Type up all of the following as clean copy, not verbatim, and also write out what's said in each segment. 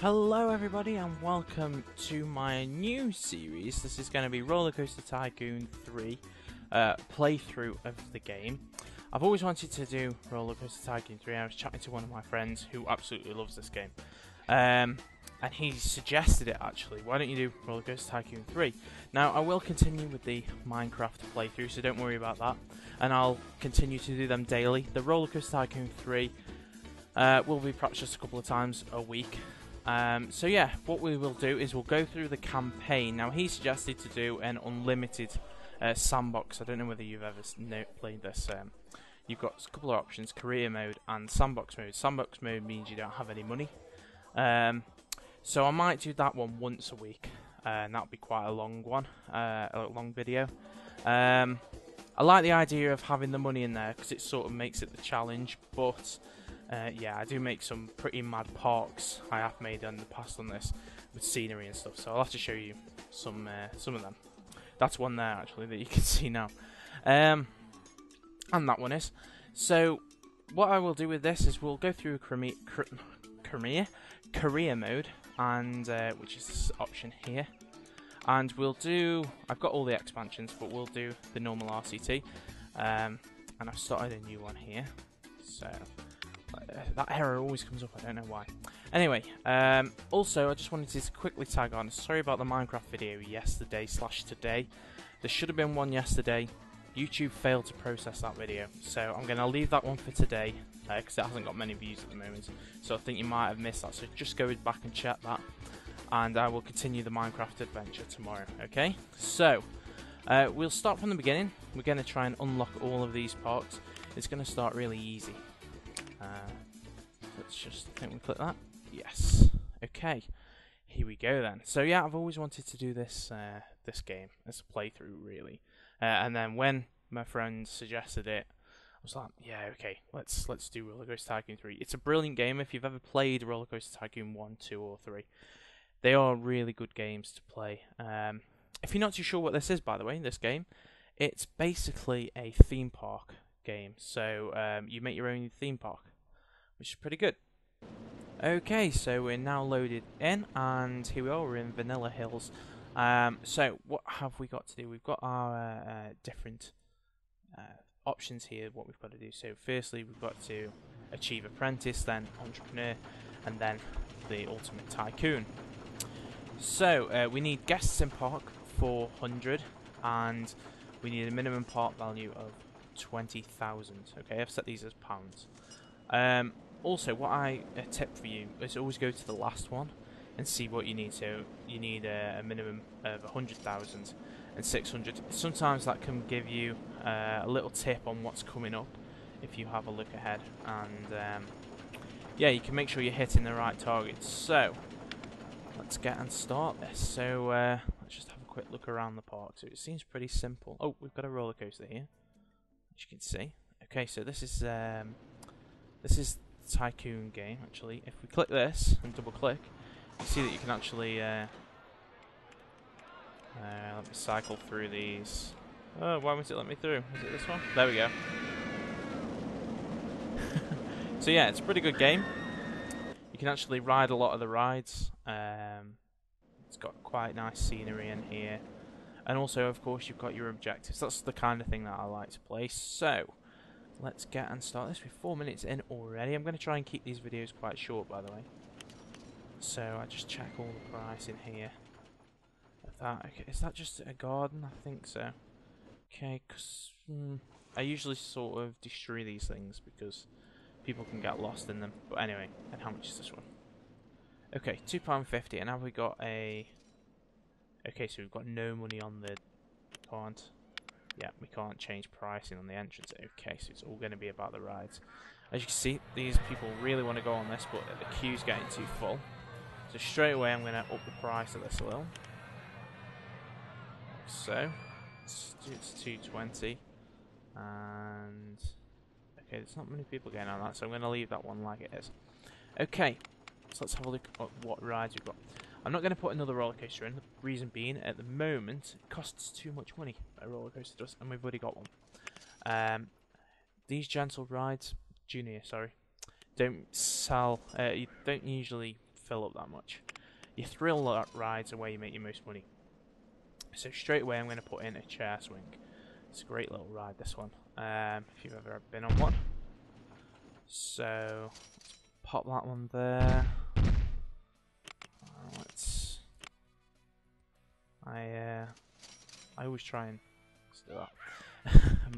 Hello everybody and welcome to my new series. This is going to be Rollercoaster Tycoon 3 playthrough of the game. I've always wanted to do Rollercoaster Tycoon 3. I was chatting to one of my friends who absolutely loves this game. And he suggested it actually. Why don't you do Rollercoaster Tycoon 3? Now I will continue with the Minecraft playthrough, so don't worry about that. And I'll continue to do them daily. The Rollercoaster Tycoon 3 will be perhaps just a couple of times a week. So yeah, what we will do is we'll go through the campaign. Now he suggested to do an unlimited sandbox. I don't know whether you've ever played this. You've got a couple of options: career mode and sandbox mode. Sandbox mode means you don't have any money. So I might do that one once a week, and that'll be quite a long one, a long video. I like the idea of having the money in there because it sort of makes it the challenge, but yeah, I do make some pretty mad parks I have made in the past on this with scenery and stuff, so I'll have to show you some of them. That's one there actually that you can see now, and that one is. So what I will do with this is we'll go through career mode, and which is this option here, and we'll do. I've got all the expansions, but we'll do the normal RCT, and I've started a new one here, so. That error always comes up, I don't know why. Anyway, also I just wanted to quickly tag on, sorry about the Minecraft video yesterday/today. There should have been one yesterday. YouTube failed to process that video, so I'm going to leave that one for today, because it hasn't got many views at the moment. So I think you might have missed that, so just go back and check that. And I will continue the Minecraft adventure tomorrow, okay? So, we'll start from the beginning. We're going to try and unlock all of these parts. It's going to start really easy. Let's just, I think we click that. Yes. Okay. Here we go then. So yeah, I've always wanted to do this this game as a playthrough, really. And then when my friend suggested it, I was like, yeah, okay, let's do Rollercoaster Tycoon 3. It's a brilliant game. If you've ever played Rollercoaster Tycoon 1, 2, or 3, they are really good games to play. If you're not too sure what this is, by the way, this game, it's basically a theme park game. So you make your own theme park, which is pretty good. Okay, so we're now loaded in, and here we are, we're in Vanilla Hills. So what have we got to do? We've got our different options here, what we've got to do. So firstly, we've got to achieve Apprentice, then Entrepreneur, and then the Ultimate Tycoon. So we need guests in park 400, and we need a minimum park value of 20,000. Okay, I've set these as pounds. Also, what a tip for you is always go to the last one and see what you need. So you need a minimum of 100,000 and 600. Sometimes that can give you a little tip on what's coming up if you have a look ahead, and yeah, you can make sure you're hitting the right targets. So let's get and start this. So let's just have a quick look around the park. So it seems pretty simple. Oh, we've got a roller coaster here, as you can see. Okay, so this is Tycoon game actually. If we click this and double click, you see that you can actually let me cycle through these. Oh, why won't it let me through? Is it this one? There we go. So yeah, it's a pretty good game. You can actually ride a lot of the rides. It's got quite nice scenery in here, and also of course you've got your objectives. That's the kind of thing that I like to play. So let's get and start this. We're 4 minutes in already. I'm going to try and keep these videos quite short, by the way. So I just check all the price in here. Okay, is that just a garden? I think so. Okay, because I usually sort of destroy these things because people can get lost in them. But anyway, and how much is this one? Okay, £2.50, and have we got a... Okay, so we've got no money on the... Can't. Yeah, we can't change pricing on the entrance. Okay, so it's all going to be about the rides. As you can see, these people really want to go on this, but the queue's getting too full. So straight away I'm going to up the price of this a little. So, it's $2.20. And... okay, there's not many people getting on that, so I'm going to leave that one like it is. Okay, so let's have a look at what rides we've got. I'm not going to put another roller coaster in. The reason being, at the moment, it costs too much money. A roller coaster does, and we've already got one. These gentle rides, Junior, sorry, don't sell. You don't usually fill up that much. Your thrill rides are where you make your most money. So straight away I'm going to put in a chair swing. It's a great little ride, this one, if you've ever been on one. So let's pop that one there. I always try and do that.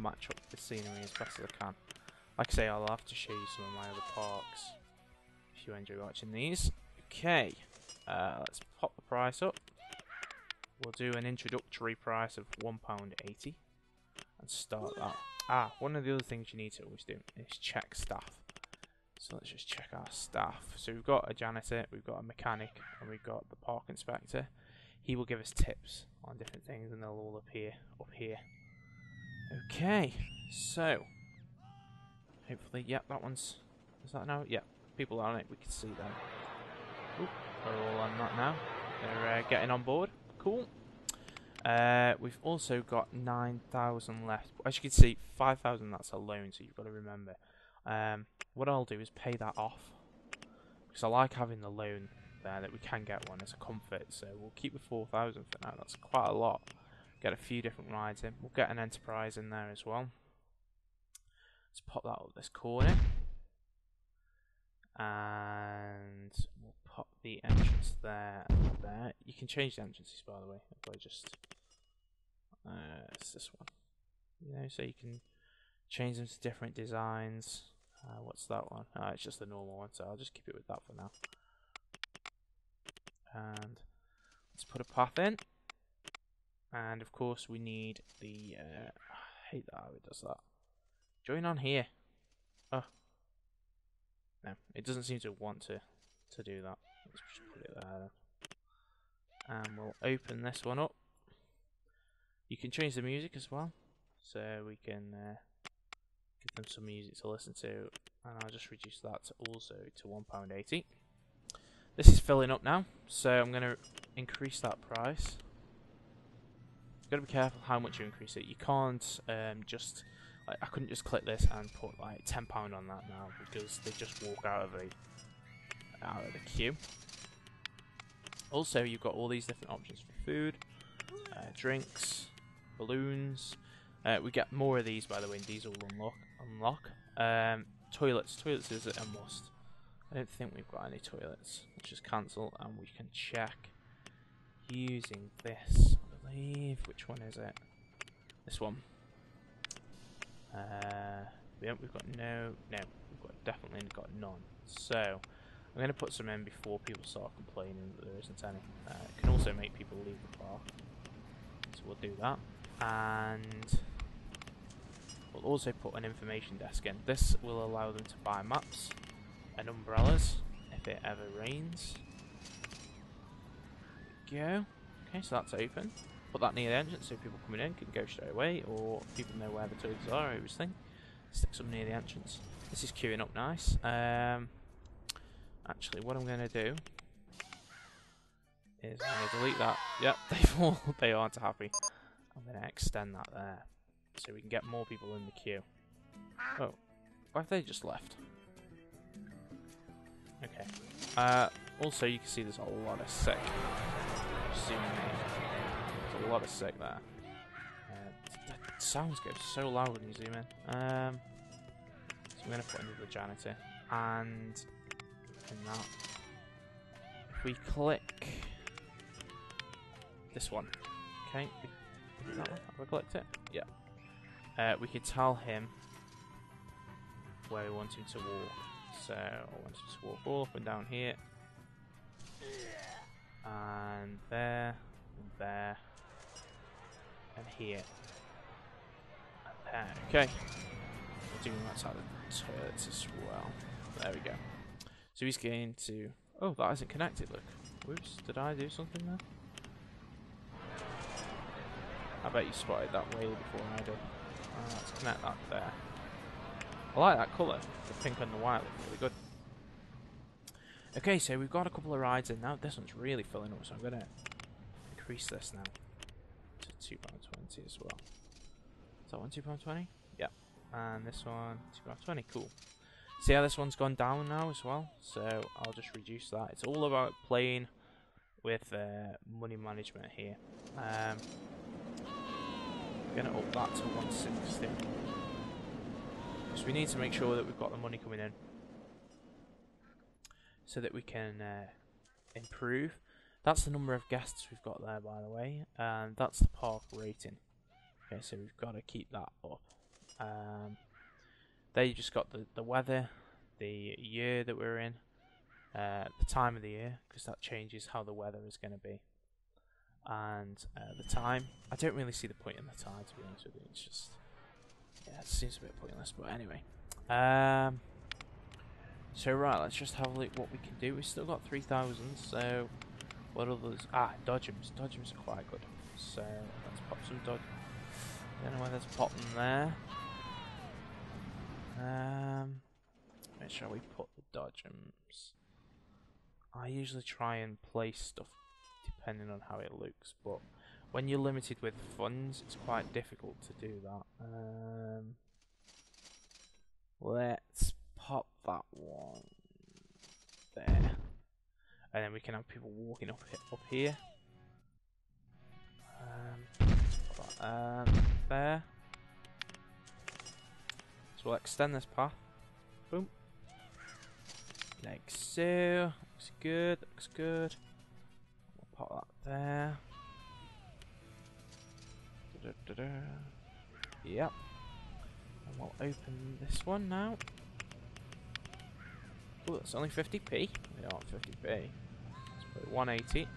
Match up the scenery as best as I can. Like I say, I'll have to show you some of my other parks if you enjoy watching these. Okay, let's pop the price up. We'll do an introductory price of £1.80 and start that. One of the other things you need to always do is check staff. So let's just check our staff. So we've got a janitor, we've got a mechanic, and we've got the park inspector. He will give us tips on different things, and they'll all appear up here. Okay, so hopefully, yep, that one's. Is that now? Yep, people are on it. We can see them. Oop, they're all on that now. They're getting on board. Cool. We've also got 9,000 left. As you can see, 5,000. That's a loan, so you've got to remember. What I'll do is pay that off because I like having the loan there that we can get one as a comfort. So we'll keep the 4,000 for now. That's quite a lot. Get a few different rides in. We'll get an enterprise in there as well. Let's pop that up this corner, and we'll pop the entrance there and there. You can change the entrances, by the way. If I just it's this one. You know, so you can change them to different designs. What's that one? It's just the normal one, so I'll just keep it with that for now. And let's put a path in. And of course we need the I hate that how it does that. Join on here. Oh. No, it doesn't seem to want to do that. Let's just put it there then. And we'll open this one up. You can change the music as well. So we can give them some music to listen to, and I'll just reduce that to also to £1.80. This is filling up now, so I'm going to increase that price. You've got to be careful how much you increase it. You can't just, like, I couldn't just click this and put like £10 on that now because they just walk out of the queue. Also, you've got all these different options for food, drinks, balloons. We get more of these, by the way, and these will unlock. Toilets is a must. I don't think we've got any toilets. Let's just cancel, and we can check using this. I believe. Which one is it? This one. Yep, we've got we've definitely got none. So I'm going to put some in before people start complaining that there isn't any. It can also make people leave the park, so we'll do that. And we'll also put an information desk in. This will allow them to buy maps and umbrellas if it ever rains. There we go. Okay, so that's open. Put that near the entrance so people coming in can go straight away, or people know where the toilets are, I always think. Stick some near the entrance. This is queuing up nice. Actually, what I'm going to do is I'm going to delete that. Yep, they aren't happy. I'm going to extend that there so we can get more people in the queue. Oh, why have they just left? Okay. Also, you can see there's a lot of sick. Zooming in. There's a lot of sick there. The sounds go so loud when you zoom in. So I'm going to put another janitor. And in that, if we click this one, okay. That one? Have I clicked it? Yeah. We could tell him where we want him to walk. So I want him to walk all up and down here, and there, and here, and there. Okay. We're doing that side of the toilets as well. There we go. So he's going to. Oh, that isn't connected. Look. Whoops. Did I do something there? I bet you spotted that way before I did. Let's connect that there. I like that colour. The pink and the white look really good. Okay, so we've got a couple of rides in now. This one's really filling up, so I'm going to increase this now to £2.20 as well. Is that one £2.20? Yeah. And this one £2.20. Cool. See how this one's gone down now as well? So I'll just reduce that. It's all about playing with money management here. I'm going to up that to 160. So we need to make sure that we've got the money coming in, so that we can improve. That's the number of guests we've got there, by the way, and that's the park rating. Okay, so we've got to keep that up. There you just got the weather, the year that we're in, the time of the year, because that changes how the weather is going to be, and the time. I don't really see the point in the time, to be honest with you. It's just, yeah, it seems a bit pointless, but anyway. So right, let's just have a look what we can do. We've still got 3,000, so what others? Dodgems. Dodgems are quite good. So let's pop some dodge. I don't know where there's a pot in there. Where shall we put the dodgems? I usually try and place stuff depending on how it looks, but when you're limited with funds, it's quite difficult to do that. Let's pop that one there, and then we can have people walking up here. Put that there. So we'll extend this path. Boom. Like so. Looks good. Looks good. We'll pop that there. Yep. And we'll open this one now. Oh, that's only 50p. We don't want 50p. Let's put it 180.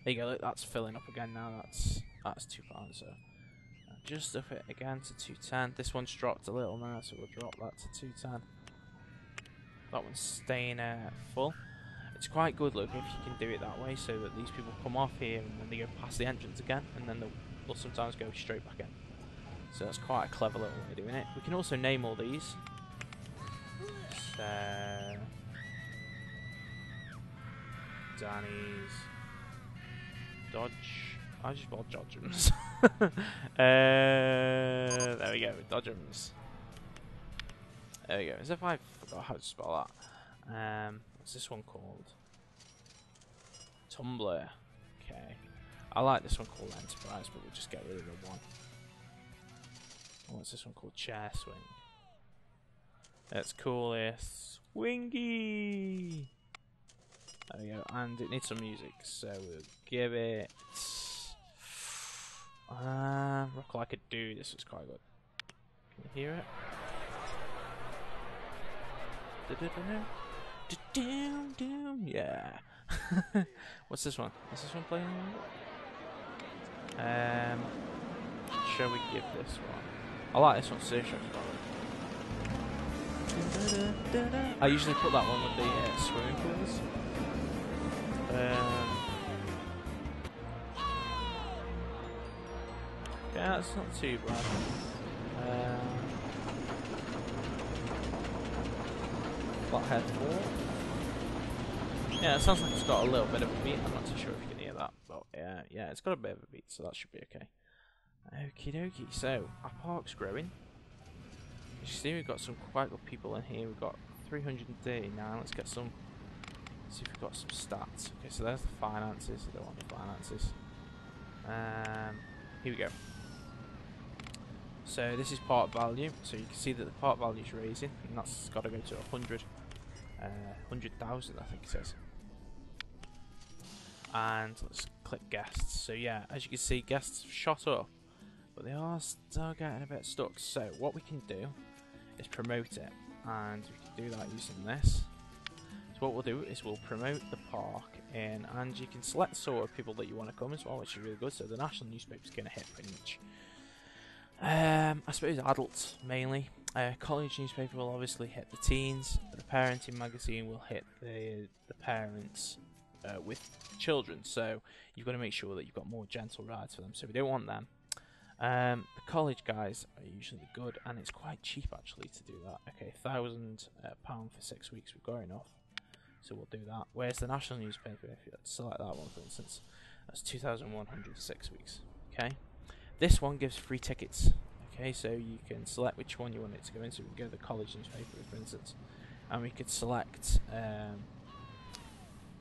There you go. Look, that's filling up again now. That's £2. So just up it again to 210. This one's dropped a little now, so we'll drop that to 210. That one's staying full. It's quite good, look, if you can do it that way, so that these people come off here and then they go past the entrance again, and then they'll sometimes go straight back in. So that's quite a clever little way of doing it. We can also name all these. So Danny's Dodge. I just bought Dodgems. There we go, Dodgems. There we go. As if I forgot how to spell that. What's this one called? Tumblr. Okay. I like this one called Enterprise, but we'll just get rid of the one. What's this one called? Chair Swing. Let's call this Swingy. There we go. And it needs some music, so we'll give it Rock Like a Dude. This was quite good. Can you hear it? Yeah. What's this one? Is this one playing? Shall we give this one? I like this one. Seriously, I usually put that one with the swimming pools. Yeah, it's not too bad. Flathead 4. Yeah, it sounds like it's got a little bit of a beat. I'm not too sure if you can hear that, but yeah, it's got a bit of a beat, so that should be okay. Okie dokie. So our park's growing. As you see, we've got some quite good people in here. We've got 339. Let's get some. See if we've got some stats. Okay, so there's the finances. I don't want the finances. Here we go. So this is part value. So you can see that the part value is raising, and that's got to go to 100,000, I think it says. And let's click guests. So yeah, as you can see, guests have shot up, but they are still getting a bit stuck. So what we can do is promote it, and we can do that using this. So what we'll do is we'll promote the park in, and you can select sort of people that you want to come as well, which is really good. So the national newspaper is going to hit pretty much. I suppose adults mainly. College newspaper will obviously hit the teens. The parenting magazine will hit the parents with children. So you've got to make sure that you've got more gentle rides for them. So we don't want them. The college guys are usually good, and it's quite cheap actually to do that. Okay, £1,000 for 6 weeks. We've got enough, so we'll do that. Whereas the national newspaper, if you select that one for instance, that's 2,100 for 6 weeks. Okay. This one gives free tickets. Okay, so you can select which one you want it to go into. We can go to the college newspaper, for instance, and we could select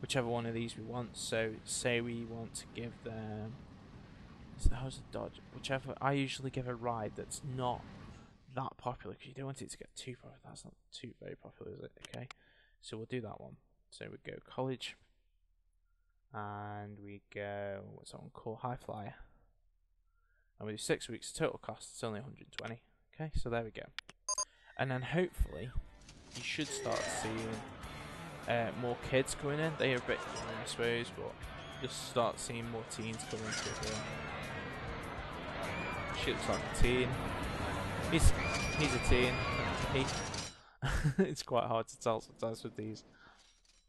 whichever one of these we want. So say we want to give them, how's the Dodge? Whichever. I usually give a ride that's not that popular because you don't want it to get too popular. That's not too very popular, is it? Okay, so we'll do that one. So we go college, and we go, what's that one called? High Flyer. And we do 6 weeks. Total cost, it's only 120. Okay, so there we go. And then hopefully you should start seeing more kids coming in. They are a bit young, I suppose, but just start seeing more teens coming into it here. She looks like a teen. He's a teen. It's quite hard to tell sometimes with these.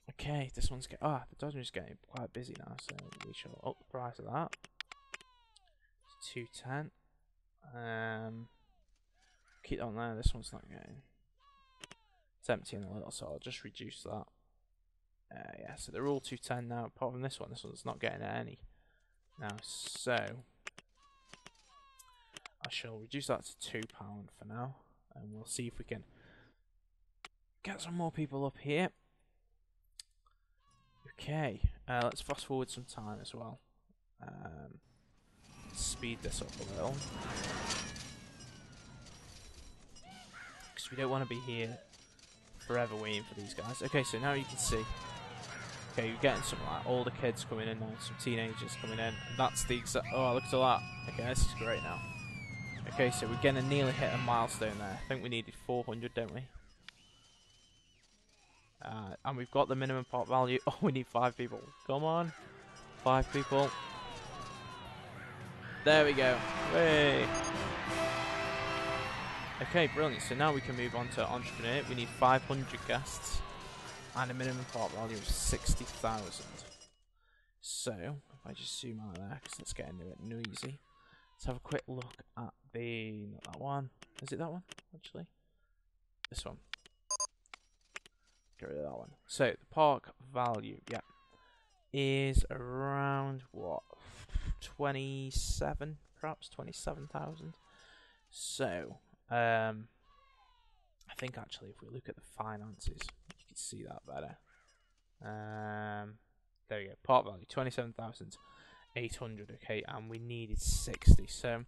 Okay, this one's the Dodger's getting quite busy now, so we shall up the price of that. It's 210. Keep that on there. This one's not getting. It's empty and a little, so I'll just reduce that. Yeah, so they're all 210 now, apart from this one. This one's not getting any now, so I shall reduce that to £2 for now, and we'll see if we can get some more people up here. Okay, let's fast forward some time as well. Speed this up a little, because we don't want to be here forever waiting for these guys. Okay, so now you can see. Okay, you're getting some like older kids coming in now, some teenagers coming in. And that's the exact. Oh, look at that. Okay, this is great now. Okay, so we're gonna nearly hit a milestone there. I think we needed 400, don't we? And we've got the minimum pot value. Oh, we need 5 people. Come on, 5 people. There we go. Hey. Okay, brilliant. So now we can move on to entrepreneur. We need 500 guests and a minimum pot value of 60,000. So if I just zoom out there, because it's getting a bit noisy. Let's have a quick look at the, not that one. Is it that one, actually? This one. Get rid of that one. So the park value, yeah, is around what, 27, perhaps 27,000. So I think actually if we look at the finances, you can see that better. There we go. Park value 27,800. Okay, and we needed 60. So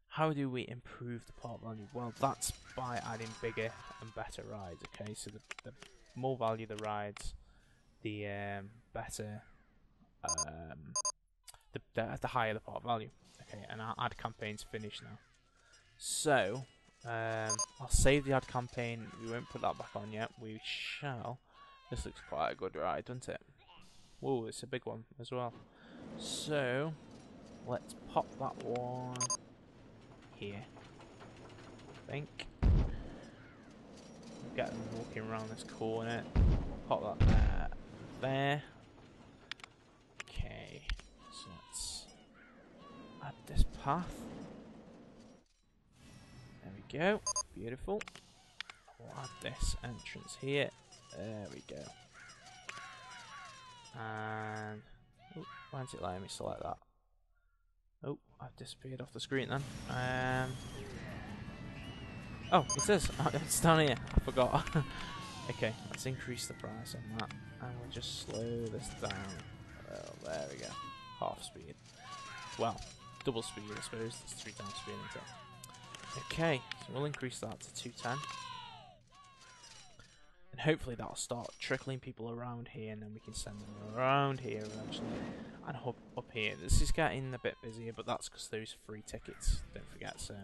how do we improve the park value? Well, that's by adding bigger and better rides. Okay, so the more value the rides, the better, the higher the park value. Okay, and our ad campaign's finished now. So I'll save the ad campaign. We won't put that back on yet. We shall. This looks quite a good ride, doesn't it? Whoa, it's a big one as well. So let's pop that one here. I think. Get them walking around this corner. Pop that there. There. Okay. So let's add this path. There we go. Beautiful. We'll add this entrance here. There we go. And oh, why isn't it letting me select that? Oh, I've disappeared off the screen then. Oh, it says it's down here. I forgot. Okay, let's increase the price on that, and we'll just slow this down. Well, there we go. Half speed. Well, double speed, I suppose. It's 3 times speed, isn't it? Okay, so we'll increase that to 210. And hopefully that'll start trickling people around here, and then we can send them around here eventually. And up here. This is getting a bit busier, but that's because those free tickets, don't forget, so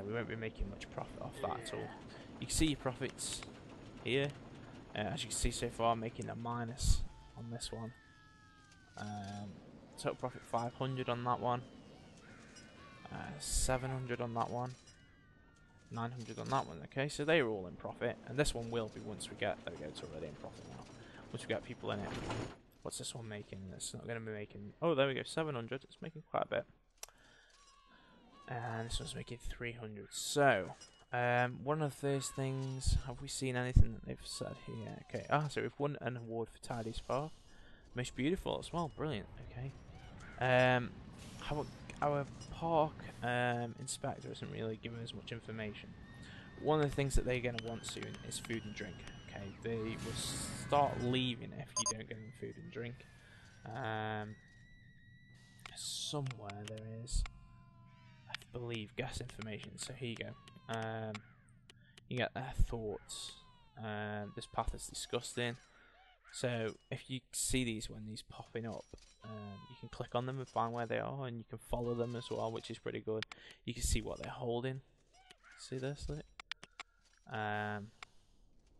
we won't be making much profit off that at all. You can see your profits here. As you can see so far, I'm making a minus on this one. Total profit 500 on that one. 700 on that one. 900 on that one. Okay, so they're all in profit, and this one will be once we get. There we go. It's already in profit now. Once we get people in it. What's this one making? It's not going to be making. Oh, there we go. 700. It's making quite a bit. And this one's making 300. So, one of the first things. Have we seen anything that they've said here? Okay. So we've won an award for Tidy Spark. Most beautiful as well. Brilliant. Okay. our park inspector isn't really giving us much information. One of the things that they're going to want soon is food and drink. Okay, they will start leaving if you don't give them food and drink. Somewhere there is, I believe, gas information. So here you go. You get their thoughts. This path is disgusting. So if you see these when these popping up, you can click on them and find where they are, and you can follow them as well, which is pretty good. You can see what they're holding. See this? Look. There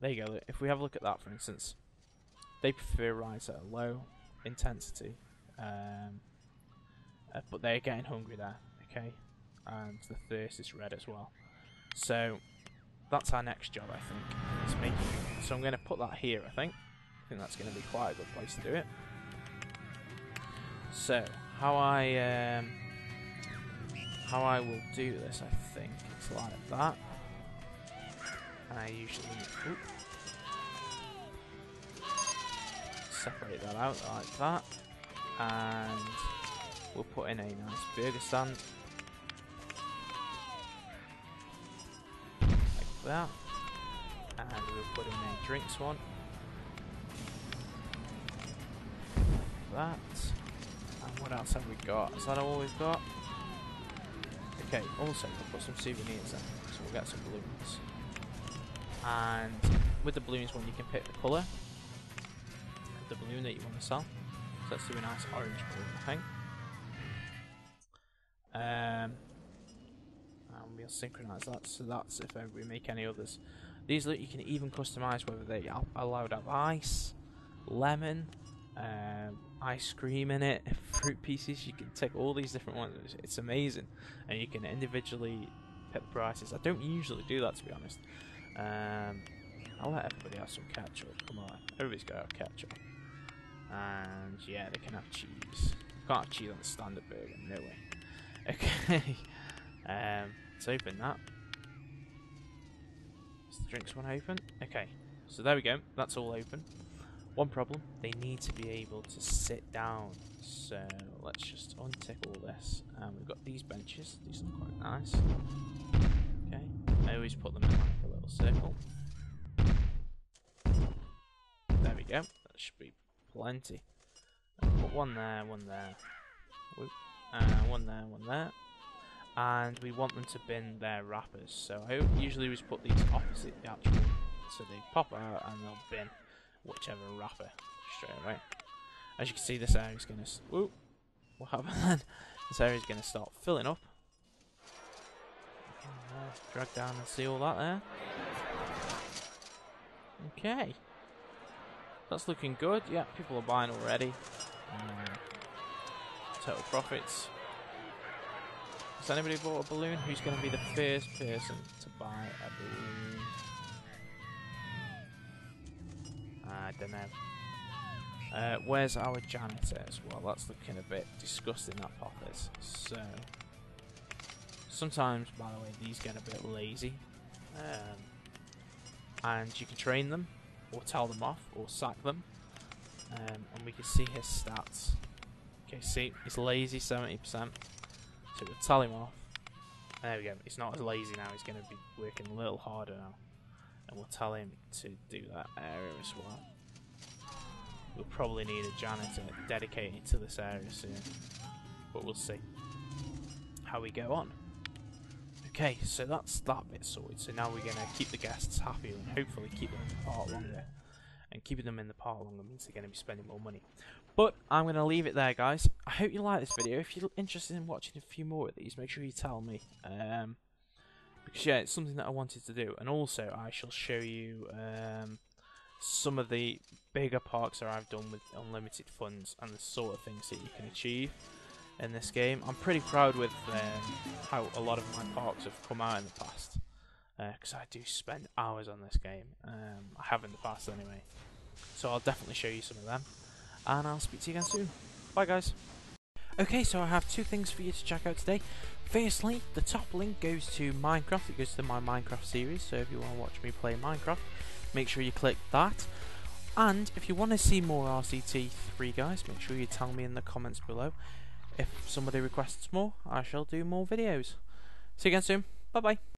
you go. Look. If we have a look at that, for instance, they prefer rides at a low intensity, but they're getting hungry there. Okay, and the thirst is red as well. So that's our next job, I think. It's making. So I'm going to put that here. I think that's going to be quite a good place to do it. So how I will do this, I think it's like that. And I usually separate that out like that, and we'll put in a nice burger stand like that, and we'll put in a drinks one like that. And what else have we got? Is that all we've got? Okay, also we'll put some souvenirs in, so we'll get some balloons. And with the balloons one, you can pick the colour of the balloon that you want to sell. So let's do a nice orange balloon, I think. And we'll synchronise that, so that's if we make any others. These look, you can even customise whether they are allowed to have ice, lemon, ice cream in it, fruit pieces. You can take all these different ones. It's amazing, and you can individually pick the prices. I don't usually do that, to be honest. I'll let everybody have some ketchup. Come on, everybody's got to have ketchup. And yeah, they can have cheese. Can't have cheese on the standard burger, no way. Okay, let's open that. Is the drinks one open? Okay, so there we go. That's all open. One problem, they need to be able to sit down. So let's just untick all this. And we've got these benches. These look quite nice. Okay, I always put them in like a little circle. There we go. That should be plenty. Put one there, one there. Whoop. One there, one there. And we want them to bin their wrappers. So I usually always put these opposite the actual. So they pop out and they'll bin whichever wrapper straight away. As you can see, this area is going to. Whoop. What happened then? This area is going to start filling up. Drag down and see all that there. Okay. That's looking good. Yeah, people are buying already. Total profits. Has anybody bought a balloon? Who's going to be the first person to buy a balloon? I don't know. Where's our janitor as well? That's looking a bit disgusting, that pop is. So, sometimes, by the way, these get a bit lazy. And you can train them, or tell them off, or sack them. And we can see his stats. Okay, see, he's lazy 70%. So we'll tell him off. There we go. He's not as lazy now. He's going to be working a little harder now. And we'll tell him to do that area as well. We'll probably need a janitor dedicated to this area soon. But we'll see how we go on. Okay, so that's that bit sorted. So now we're going to keep the guests happy and hopefully keep them in the park longer. And keeping them in the park longer means they're going to be spending more money. But I'm going to leave it there, guys. I hope you like this video. If you're interested in watching a few more of these, make sure you tell me. Because, yeah, it's something that I wanted to do. And also, I shall show you some of the bigger parks that I've done with unlimited funds and the sort of things that you can achieve in this game. I'm pretty proud with how a lot of my parks have come out in the past. Because I do spend hours on this game. I have in the past anyway. So I'll definitely show you some of them. And I'll speak to you again soon. Bye, guys. Okay, so I have two things for you to check out today. Firstly, the top link goes to Minecraft. It goes to my Minecraft series. So if you want to watch me play Minecraft, make sure you click that. And if you want to see more RCT3, guys, make sure you tell me in the comments below. if somebody requests more, I shall do more videos. See you again soon. Bye bye.